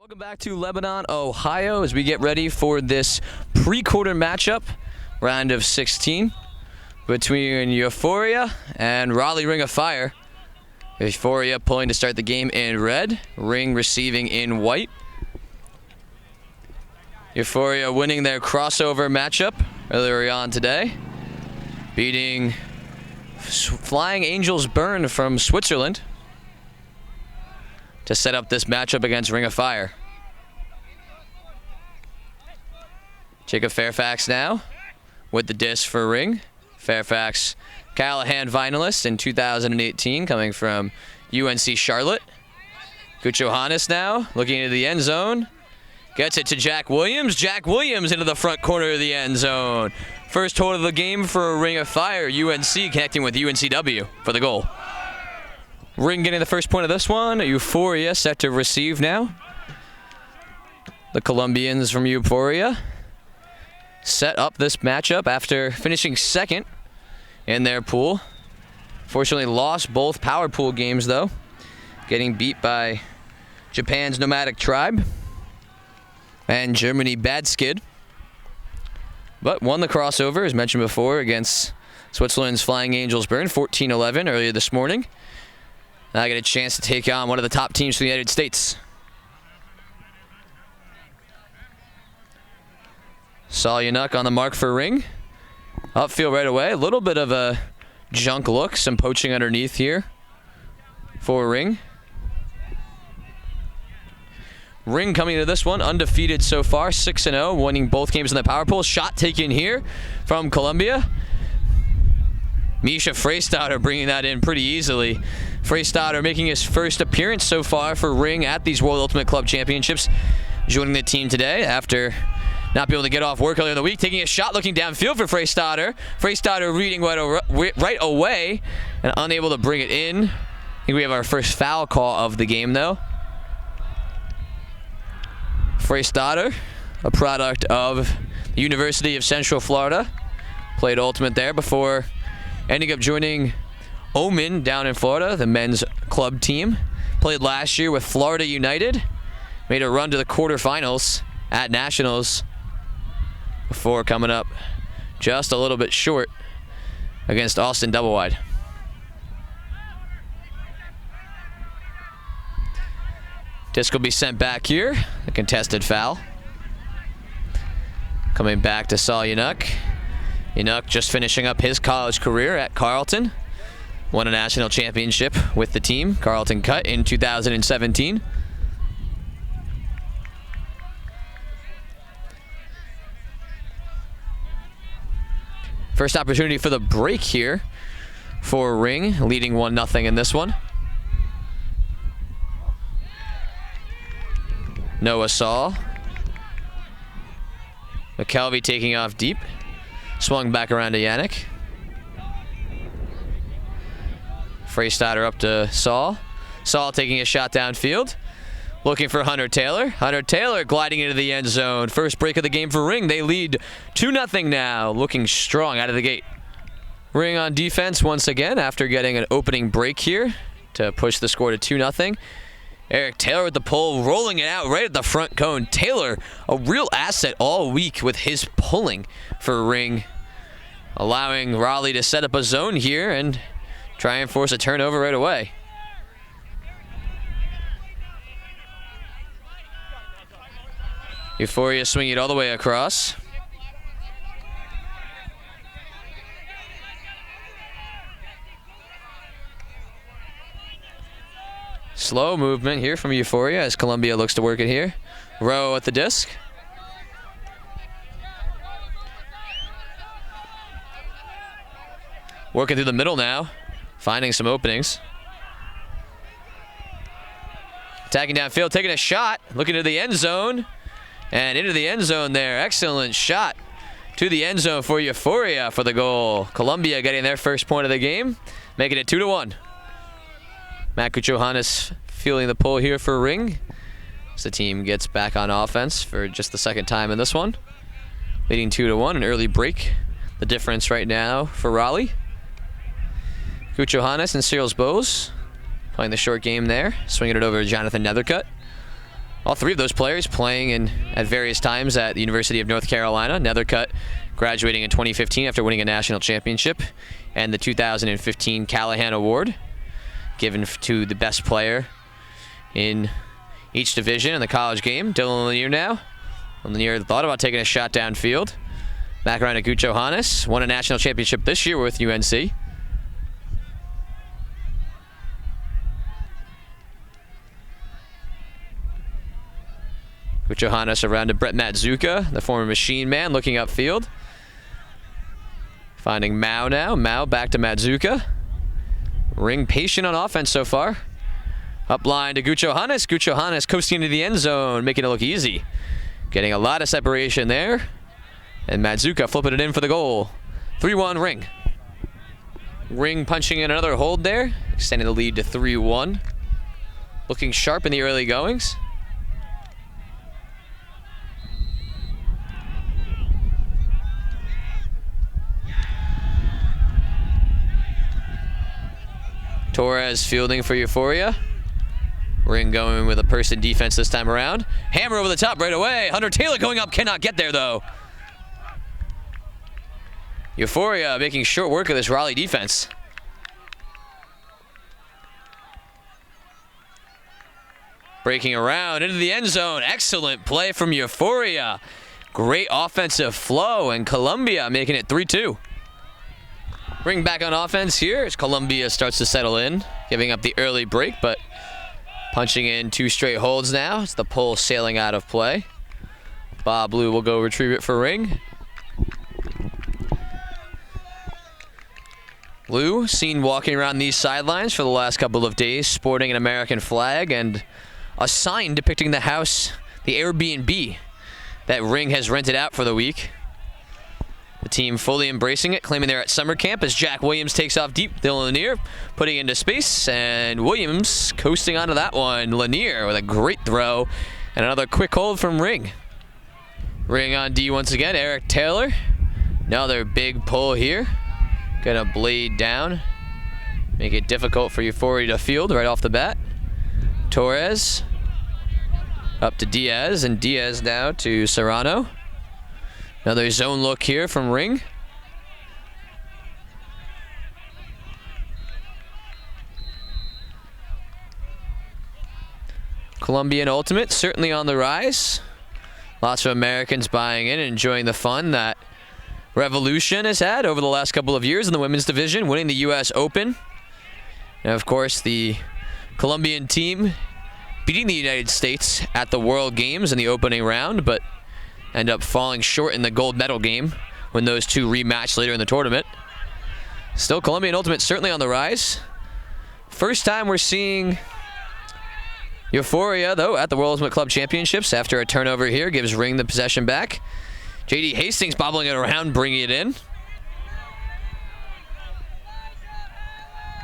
Welcome back to Lebanon, Ohio, as we get ready for this pre-quarter matchup, round of 16, between Euphoria and Raleigh Ring of Fire. Euphoria pulling to start the game in red, Ring receiving in white. Euphoria winning their crossover matchup earlier on today, beating Flying Angels Bern from Switzerland to set up this matchup against Ring of Fire. Jacob Fairfax now with the disc for Ring. Fairfax, Callahan finalist in 2018, coming from UNC Charlotte. Johannes now looking into the end zone. Gets it to Jack Williams. Jack Williams into the front corner of the end zone. First hold of the game for Ring of Fire. UNC connecting with UNCW for the goal. Ring getting the first point of this one. Euphoria set to receive now. The Colombians from Euphoria set up this matchup after finishing second in their pool. Fortunately lost both power pool games though, getting beat by Japan's Nomadic Tribe and Germany Bad Skid. But won the crossover, as mentioned before, against Switzerland's Flying Angels Bern, 14-11 earlier this morning. Now I get a chance to take on one of the top teams from the United States. Salyunuk on the mark for Ring. Upfield right away. A little bit of a junk look. Some poaching underneath here for Ring. Ring coming to this one undefeated so far, 6-0, winning both games in the power pool. Shot taken here from Colombia. Misha Freystadter bringing that in pretty easily. Freystadter making his first appearance so far for Ring at these World Ultimate Club Championships. Joining the team today after not being able to get off work earlier in the week. Taking a shot, looking downfield for Freystadter. Freystadter reading right away and unable to bring it in. I think we have our first foul call of the game though. Freystadter, a product of the University of Central Florida. Played Ultimate there before ending up joining Omen down in Florida, the men's club team. Played last year with Florida United. Made a run to the quarterfinals at Nationals before coming up just a little bit short against Austin Doublewide. Disc will be sent back here. A contested foul. Coming back to Salyunuk. Unuk just finishing up his college career at Carleton. Won a national championship with the team, Carleton Cut, in 2017. First opportunity for the break here for Ring, leading 1-0 in this one. Noah Saul. McKelvey taking off deep. Swung back around to Yannick. Freystadter up to Saul. Saul taking a shot downfield. Looking for Hunter Taylor. Hunter Taylor gliding into the end zone. First break of the game for Ring. They lead 2-0 now. Looking strong out of the gate. Ring on defense once again after getting an opening break here to push the score to 2-0. Eric Taylor with the pull, rolling it out right at the front cone. Taylor, a real asset all week with his pulling for Ring, allowing Raleigh to set up a zone here and try and force a turnover right away. Euphoria swinging it all the way across. Slow movement here from Euphoria as Columbia looks to work it here. Rowe at the disc. Working through the middle now, finding some openings. Attacking downfield, taking a shot, looking to the end zone. And into the end zone there. Excellent shot to the end zone for Euphoria for the goal. Columbia getting their first point of the game, making it 2-1. Matt Johannes feeling the pull here for Ring as the team gets back on offense for just the second time in this one. Leading 2-1, an early break. The difference right now for Raleigh. Johannes and Cyril's Bowes playing the short game there. Swinging it over to Jonathan Nethercutt. All three of those players playing at various times at the University of North Carolina. Nethercutt graduating in 2015 after winning a national championship, and the 2015 Callahan Award given to the best player in each division in the college game. Dylan Lanier now. Lanier thought about taking a shot downfield. Back around to Gucho Johannes. Won a national championship this year with UNC. Gucho Johannes around to Brett Matzuka, the former Machine Man, looking upfield. Finding Mao now. Mao back to Matzuka. Ring patient on offense so far. Up line to Gucho Johannes. Gucho Johannes coasting into the end zone, making it look easy. Getting a lot of separation there. And Matzuka flipping it in for the goal. 3-1 Ring. Ring punching in another hold there, extending the lead to 3-1. Looking sharp in the early goings. Torres fielding for Euphoria. Ring going with a person defense this time around. Hammer over the top right away. Hunter Taylor going up, cannot get there though. Euphoria making short work of this Raleigh defense. Breaking around into the end zone. Excellent play from Euphoria. Great offensive flow, and Columbia making it 3-2. Ring back on offense here as Columbia starts to settle in, giving up the early break, but punching in 2 straight holds now. It's the pull sailing out of play. Bob Blue will go retrieve it for Ring. Lou, seen walking around these sidelines for the last couple of days, sporting an American flag and a sign depicting the house, the Airbnb that Ring has rented out for the week. The team fully embracing it, claiming they're at summer camp as Jack Williams takes off deep. Dylan Lanier putting it into space, and Williams coasting onto that one. Lanier with a great throw and another quick hold from Ring. Ring on D once again, Eric Taylor. Another big pull here. Gonna blade down. Make it difficult for Euphoria to field right off the bat. Torres up to Diaz, and Diaz now to Serrano. Another zone look here from Ring. Colombian Ultimate certainly on the rise. Lots of Americans buying in and enjoying the fun that Revolution has had over the last couple of years in the women's division, winning the U.S. Open. And of course, the Colombian team beating the United States at the World Games in the opening round, but end up falling short in the gold medal game when those two rematched later in the tournament. Still, Colombian Ultimate certainly on the rise. First time we're seeing Euphoria, though, at the World Ultimate Club Championships after a turnover here gives Ring the possession back. J.D. Hastings bobbling it around, bringing it in.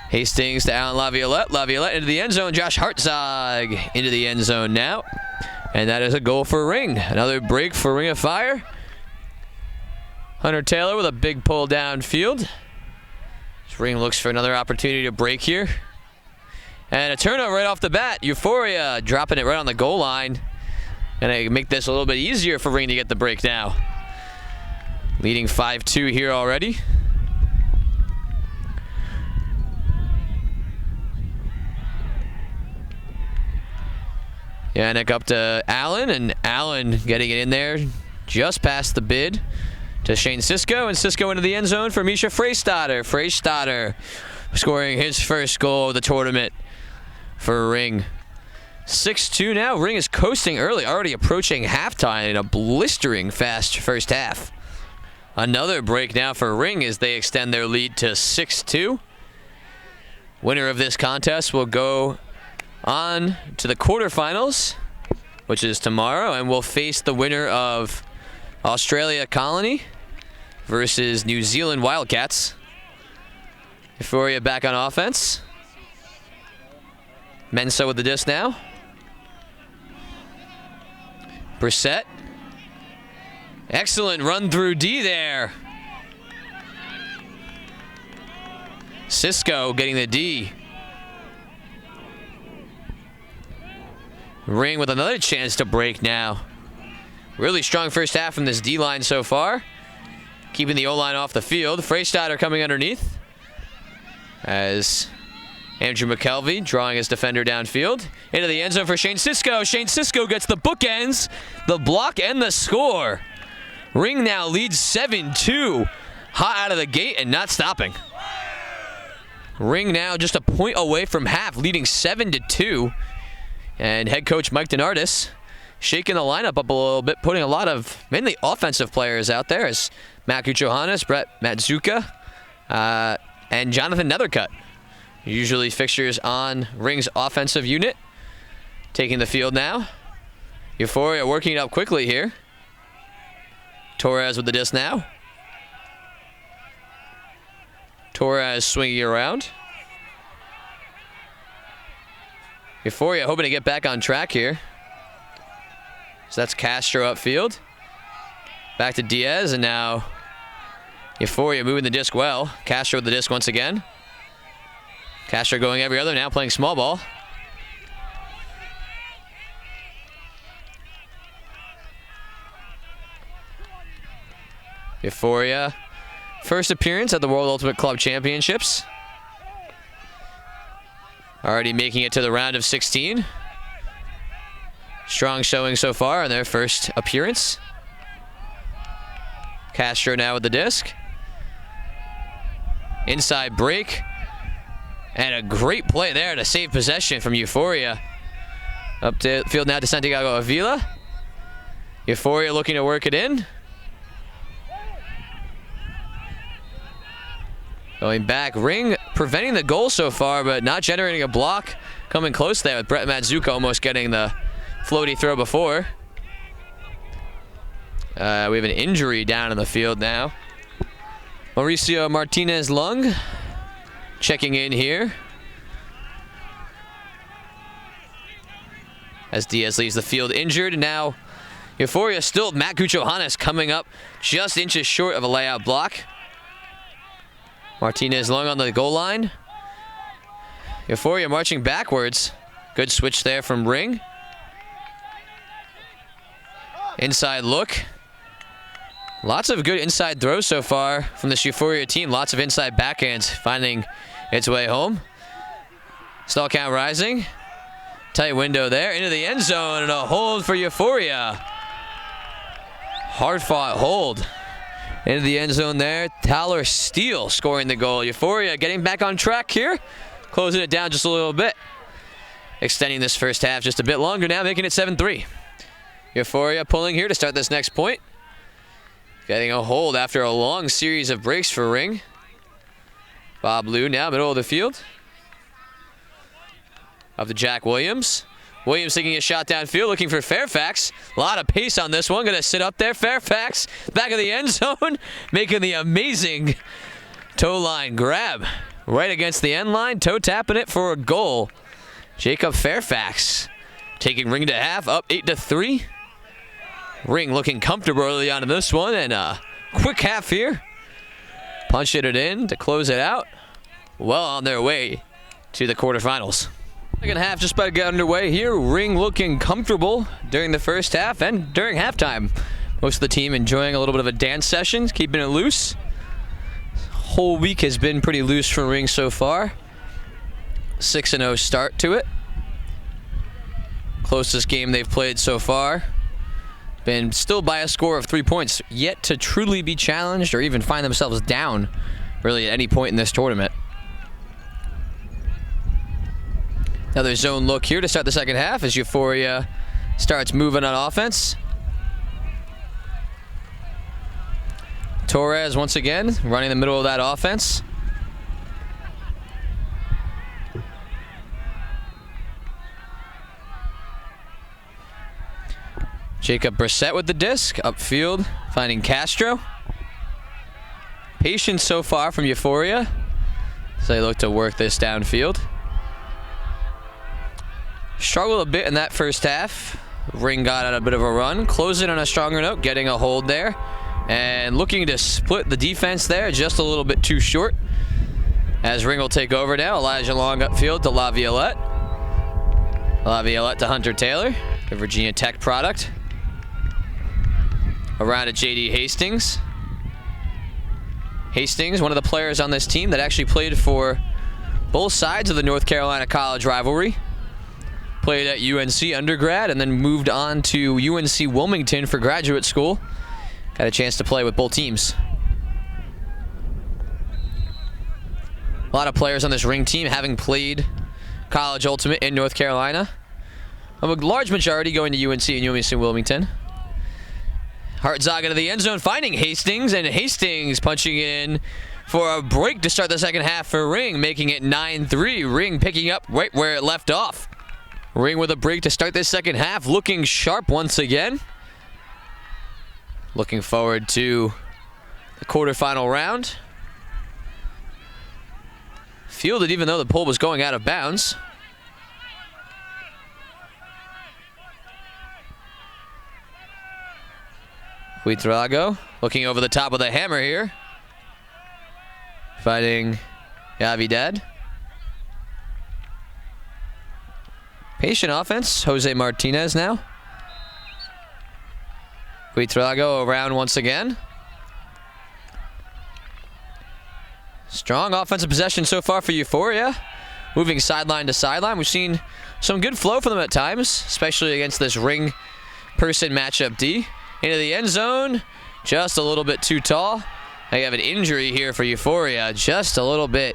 Hastings to Alan Laviolette. Laviolette into the end zone. Josh Hartzog into the end zone now. And that is a goal for Ring. Another break for Ring of Fire. Hunter Taylor with a big pull downfield. Ring looks for another opportunity to break here. And a turnover right off the bat. Euphoria dropping it right on the goal line. And I make this a little bit easier for Ring to get the break now. Leading 5-2 here already. Yannick up to Allen, and Allen getting it in there just past the bid to Shane Sisko, and Sisko into the end zone for Misha Freystadter. Freystadter scoring his first goal of the tournament for Ring. 6-2 now. Ring is coasting early, already approaching halftime in a blistering fast first half. Another break now for Ring as they extend their lead to 6-2. Winner of this contest will go on to the quarterfinals, which is tomorrow, and will face the winner of Australia Colony versus New Zealand Wildcats. Euphoria back on offense. Mensa with the disc now. Brissett. Excellent run through D there. Sisko getting the D. Ring with another chance to break now. Really strong first half from this D-line so far. Keeping the O-line off the field. Freystadter coming underneath. As Andrew McKelvey drawing his defender downfield. Into the end zone for Shane Sisko. Shane Sisko gets the bookends, the block, and the score. Ring now leads 7-2. Hot out of the gate and not stopping. Ring now just a point away from half, leading 7-2. And head coach Mike DeNardis shaking the lineup up a little bit, putting a lot of mainly offensive players out there as Matthew Johannes, Brett Matzuka, and Jonathan Nethercutt. Usually fixtures on Ring's offensive unit. Taking the field now. Euphoria working it up quickly here. Torres with the disc now. Torres swinging around. Euphoria hoping to get back on track here. So that's Castro upfield. Back to Diaz, and now Euphoria moving the disc well. Castro with the disc once again. Castro going every other, now playing small ball. Euphoria, first appearance at the World Ultimate Club Championships. Already making it to the round of 16. Strong showing so far in their first appearance. Castro now with the disc. Inside break. And a great play there to save possession from Euphoria. Up to field now to Santiago Avila. Euphoria looking to work it in. Going back, Ring preventing the goal so far, but not generating a block. Coming close there with Brett Matzuka almost getting the floaty throw before. We have an injury down in the field now. Mauricio Martinez-Lung checking in here. As Diaz leaves the field injured. And now Euphoria still, Matt Johannes coming up just inches short of a layout block. Martinez-Lung on the goal line. Euphoria marching backwards. Good switch there from Ring. Inside look. Lots of good inside throws so far from this Euphoria team. Lots of inside backhands finding its way home. Stall count rising. Tight window there. Into the end zone and a hold for Euphoria. Hard fought hold. Into the end zone there. Tyler Steele scoring the goal. Euphoria getting back on track here. Closing it down just a little bit. Extending this first half just a bit longer now, making it 7-3. Euphoria pulling here to start this next point. Getting a hold after a long series of breaks for Ring. Bob Liu now middle of the field. Up to Jack Williams. Williams taking a shot downfield, looking for Fairfax. A lot of pace on this one. Going to sit up there. Fairfax back of the end zone, making the amazing toe line grab right against the end line. Toe tapping it for a goal. Jacob Fairfax taking Ring to half, up 8-3. Ring looking comfortable early on in this one, and a quick half here. Punching it in to close it out. Well on their way to the quarterfinals. Second half just about to get underway here. Ring looking comfortable during the first half and during halftime. Most of the team enjoying a little bit of a dance session, keeping it loose. Whole week has been pretty loose for Ring so far. 6-0 start to it. Closest game they've played so far. Been still by a score of 3 points. Yet to truly be challenged or even find themselves down really at any point in this tournament. Another zone look here to start the second half as Euphoria starts moving on offense. Torres once again running the middle of that offense. Jacob Brissett with the disc upfield, finding Castro. Patience so far from Euphoria as they look to work this downfield. Struggled a bit in that first half. Ring got on a bit of a run. Closing on a stronger note, getting a hold there. And looking to split the defense there, just a little bit too short. As Ring will take over now. Elijah Long upfield to Laviolette. Laviolette to Hunter Taylor, the Virginia Tech product. Around to J.D. Hastings. Hastings, one of the players on this team that actually played for both sides of the North Carolina college rivalry. Played at UNC undergrad and then moved on to UNC Wilmington for graduate school. Got a chance to play with both teams. A lot of players on this ring team having played college ultimate in North Carolina. A large majority going to UNC and UNC Wilmington. Hartzog into the end zone, finding Hastings, and Hastings punching in for a break to start the second half for Ring, making it 9-3. Ring picking up right where it left off. Ring with a break to start this second half, looking sharp once again. Looking forward to the quarterfinal round. Fielded even though the pole was going out of bounds. Huitrago looking over the top of the hammer here. Fighting Yavidad. Patient offense, Jose Martinez now. Huitrago around once again. Strong offensive possession so far for Euphoria. Moving sideline to sideline. We've seen some good flow for them at times, especially against this ring person matchup D. Into the end zone, just a little bit too tall. Now you have an injury here for Euphoria, just a little bit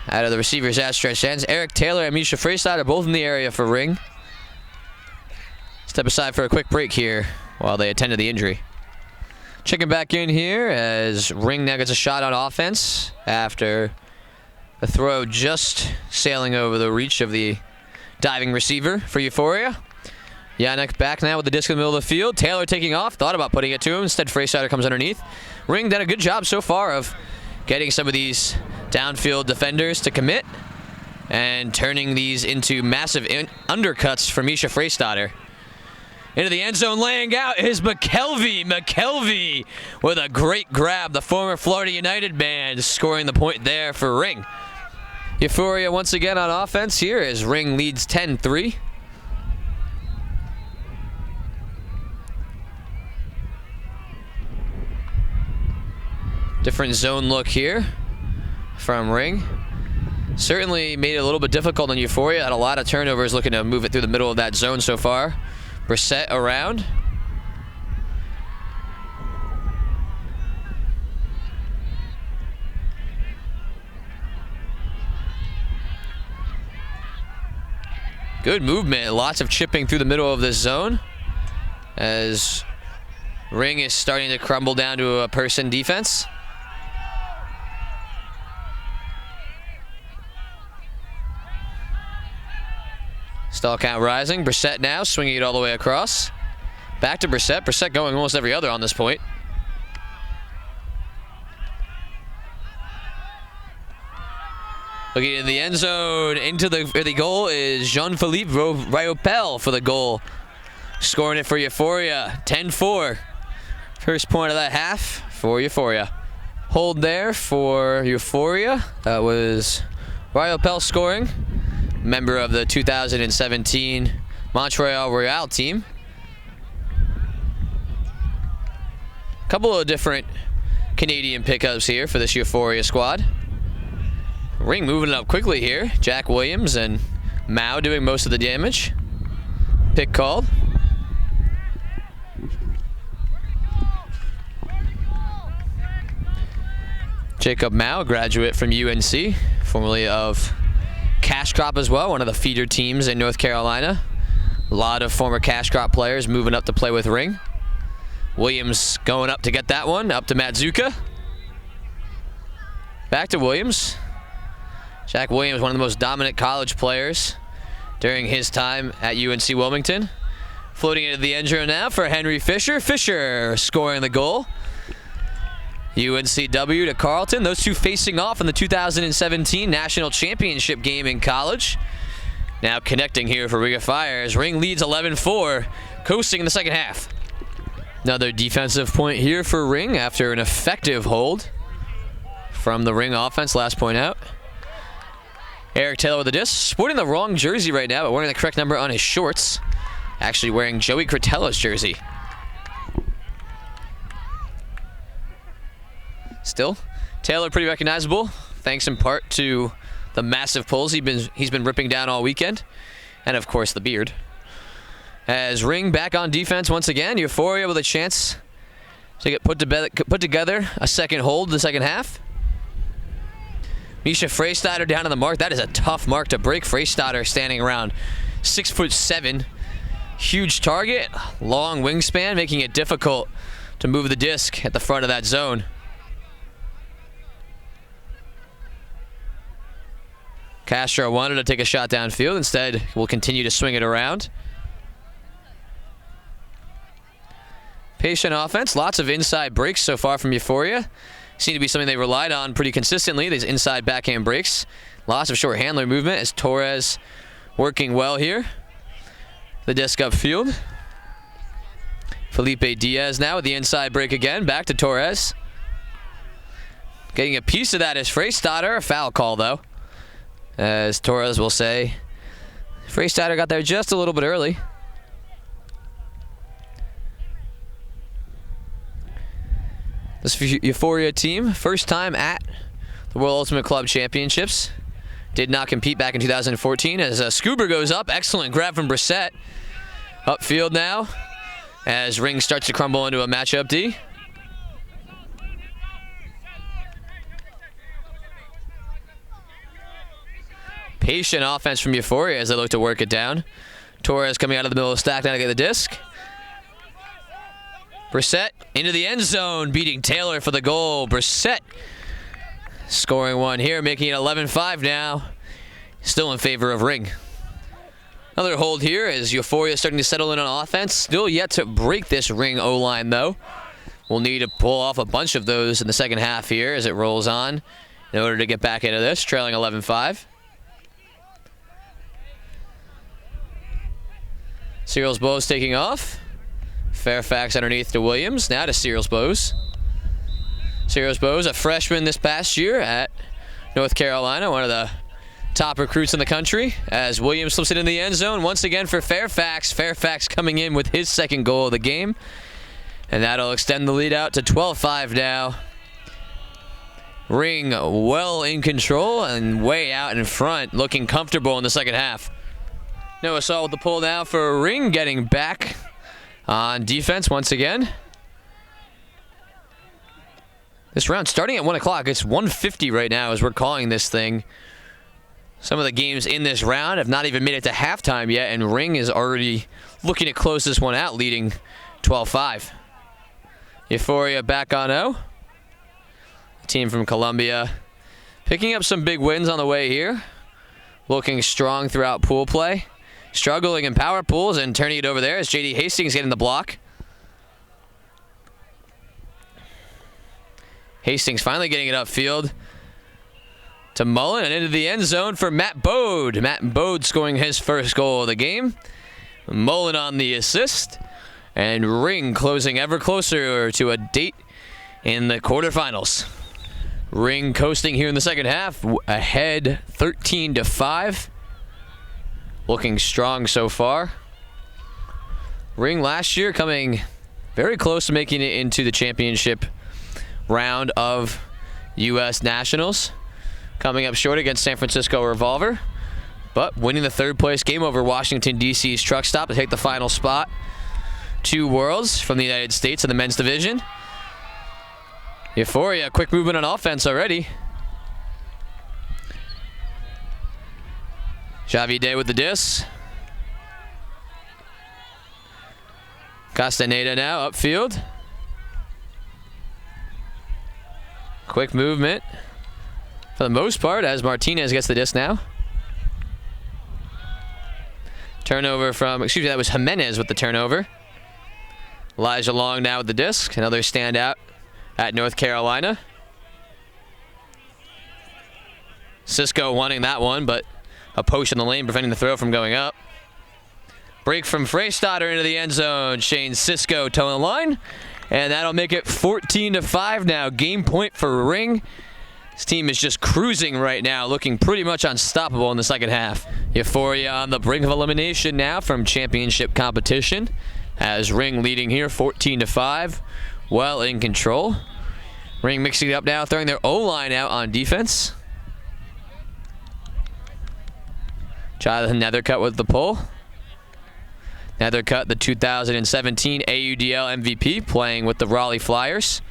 out of the receiver's outstretched hands. Eric Taylor and Misha Freestad are both in the area for Ring. Step aside for a quick break here while they attend to the injury. Checking back in here as Ring now gets a shot on offense after a throw just sailing over the reach of the diving receiver for Euphoria. Yannick back now with the disc in the middle of the field. Taylor taking off, thought about putting it to him. Instead, Freisider comes underneath. Ring done a good job so far of getting some of these downfield defenders to commit and turning these into massive undercuts for Misha Freistadter. Into the end zone, laying out is McKelvey. McKelvey with a great grab. The former Florida United man scoring the point there for Ring. Euphoria once again on offense here as Ring leads 10-3. Different zone look here from Ring. Certainly made it a little bit difficult on Euphoria. Had a lot of turnovers looking to move it through the middle of that zone so far. Brissett around. Good movement. Lots of chipping through the middle of this zone as Ring is starting to crumble down to a person defense. Stall count rising. Brissett now swinging it all the way across. Back to Brissett. Brissett going almost every other on this point. Looking in the end zone. Into the goal is Jean-Philippe Riopel for the goal. Scoring it for Euphoria. 10-4. First point of that half for Euphoria. Hold there for Euphoria. That was Riopel scoring. Member of the 2017 Montreal Royale team. A couple of different Canadian pickups here for this Euphoria squad. Ring moving it up quickly here. Jack Williams and Mao doing most of the damage. Pick called. Jacob Mao, graduate from UNC, formerly of Cash Crop as well, one of the feeder teams in North Carolina. A lot of former Cash Crop players moving up to play with Ring. Williams going up to get that one, up to Matzuka. Back to Williams. Jack Williams, one of the most dominant college players during his time at UNC Wilmington. Floating into the end zone now for Henry Fisher. Fisher scoring the goal. UNCW to Carleton. Those two facing off in the 2017 National Championship game in college. Now connecting here for Ring of Fire as Ring leads 11-4, coasting in the second half. Another defensive point here for Ring after an effective hold from the Ring offense. Last point out. Eric Taylor with the disc. Sporting the wrong jersey right now, but wearing the correct number on his shorts. Actually wearing Joey Critello's jersey. Still, Taylor pretty recognizable, thanks in part to the massive pulls he's been ripping down all weekend. And of course the beard. As Ring back on defense once again. Euphoria with a chance to get put together a second hold the second half. Misha Freistadter down on the mark. That is a tough mark to break. Freistadter standing around 6'7". Huge target, long wingspan, making it difficult to move the disc at the front of that zone. Castro wanted to take a shot downfield. Instead, will continue to swing it around. Patient offense. Lots of inside breaks so far from Euphoria. Seem to be something they relied on pretty consistently, these inside backhand breaks. Lots of short handler movement as Torres working well here. The disc upfield. Felipe Diaz now with the inside break again. Back to Torres. Getting a piece of that is Freistadter. A foul call, though. As Torres will say, Freistadter got there just a little bit early. This Euphoria team, first time at the World Ultimate Club Championships. Did not compete back in 2014 as Scuba goes up. Excellent grab from Brissett. Upfield now as Ring starts to crumble into a matchup D. Patient offense from Euphoria as they look to work it down. Torres coming out of the middle of the stack now to get the disc. Brissett into the end zone, beating Taylor for the goal. Brissett scoring one here, making it 11-5 now. Still in favor of Ring. Another hold here as Euphoria starting to settle in on offense. Still yet to break this Ring O-line, though. We'll need to pull off a bunch of those in the second half here as it rolls on in order to get back into this, trailing 11-5. Cyril's Bose taking off. Fairfax underneath to Williams. Now to Cyril's Bose. Cyril's Bose, a freshman this past year at North Carolina, one of the top recruits in the country, as Williams slips it in the end zone once again for Fairfax. Fairfax coming in with his second goal of the game. And that'll extend the lead out to 12-5 now. Ring well in control and way out in front, looking comfortable in the second half. Noah Saul with the pull now for Ring, getting back on defense once again. This round starting at 1 o'clock. It's 1:50 right now as we're calling this thing. Some of the games in this round have not even made it to halftime yet, and Ring is already looking to close this one out, leading 12-5. Euphoria back on O. Team from Colombia picking up some big wins on the way here. Looking strong throughout pool play. Struggling in power pools and turning it over there as J.D. Hastings getting the block. Hastings finally getting it upfield to Mullen and into the end zone for Matt Bode. Matt Bode scoring his first goal of the game. Mullen on the assist. And Ring closing ever closer to a date in the quarterfinals. Ring coasting here in the second half, ahead 13-5. Looking strong so far. Ring last year coming very close to making it into the championship round of U.S. Nationals. Coming up short against San Francisco Revolver, but winning the third place game over Washington, D.C.'s Truck Stop to take the final spot. 2 Worlds from the United States in the men's division. Euphoria, quick movement on offense already. Xavi Day with the disc. Castaneda now upfield. Quick movement for the most part as Martinez gets the disc now. Turnover from, that was Jimenez with the turnover. Elijah Long now with the disc, another standout at North Carolina. Cisco wanting that one, but a post in the lane preventing the throw from going up. Break from Freistadter into the end zone. Shane Cisco towing the line. And that'll make it 14-5 now. Game point for Ring. This team is just cruising right now, looking pretty much unstoppable in the second half. Euphoria on the brink of elimination now from championship competition, as Ring leading here 14-5, well in control. Ring mixing it up now, throwing their O-line out on defense. Jonathan Nethercutt with the pull. Nethercutt, the 2017 AUDL MVP, playing with the Raleigh Flyers.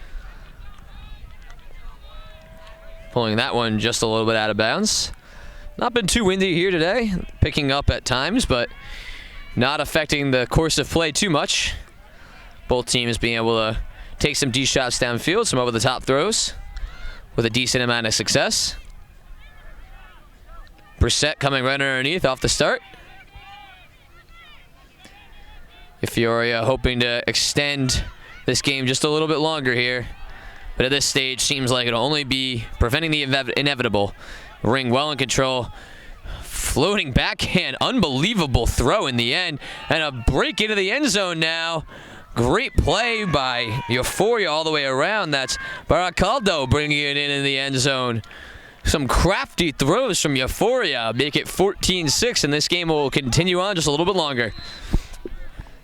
Pulling that one just a little bit out of bounds. Not been too windy here today, picking up at times, but not affecting the course of play too much. Both teams being able to take some D shots downfield, some over-the-top throws with a decent amount of success. Brissett coming right underneath off the start. Euphoria hoping to extend this game just a little bit longer here. But at this stage, seems like it'll only be preventing the inevitable. Ring well in control. Floating backhand, unbelievable throw in the end. And a break into the end zone now. Great play by Euphoria all the way around. That's Baracaldo bringing it in the end zone. Some crafty throws from Euphoria make it 14-6, and this game will continue on just a little bit longer.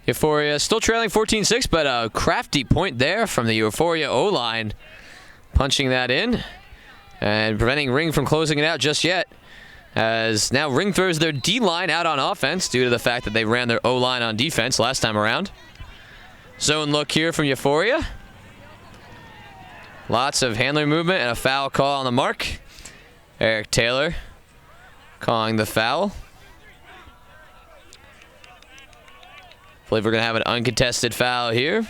Euphoria still trailing 14-6, but a crafty point there from the Euphoria O-line. Punching that in and preventing Ring from closing it out just yet. As now Ring throws their D-line out on offense due to the fact that they ran their O-line on defense last time around. Zone look here from Euphoria. Lots of handler movement and a foul call on the mark. Eric Taylor calling the foul. I believe we're going to have an uncontested foul here.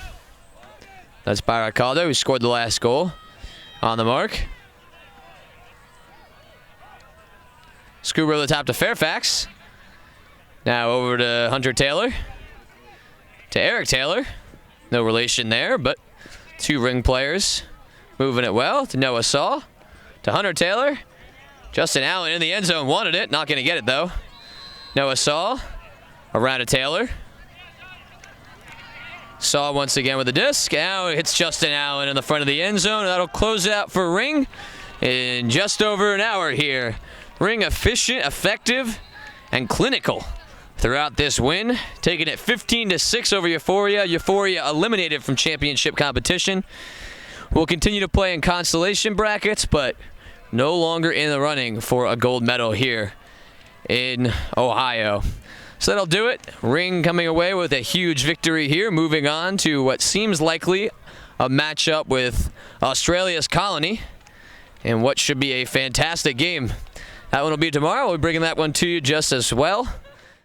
That's Baracaldo, who scored the last goal on the mark. Scuba over the top to Fairfax. Now over to Hunter Taylor. To Eric Taylor. No relation there, but two Ring players moving it well. To Noah Saw. To Hunter Taylor. Justin Allen in the end zone, wanted it. Not going to get it, though. Noah Saw. Around to Taylor. Saw once again with the disc. Now it hits Justin Allen in the front of the end zone. That'll close it out for Ring in just over an hour here. Ring efficient, effective, and clinical throughout this win. Taking it 15-6 over Euphoria. Euphoria eliminated from championship competition. We'll continue to play in consolation brackets, but no longer in the running for a gold medal here in Ohio. So that'll do it. Ring coming away with a huge victory here, moving on to what seems likely a matchup with Australia's Colony in what should be a fantastic game. That one will be tomorrow. We'll be bringing that one to you just as well.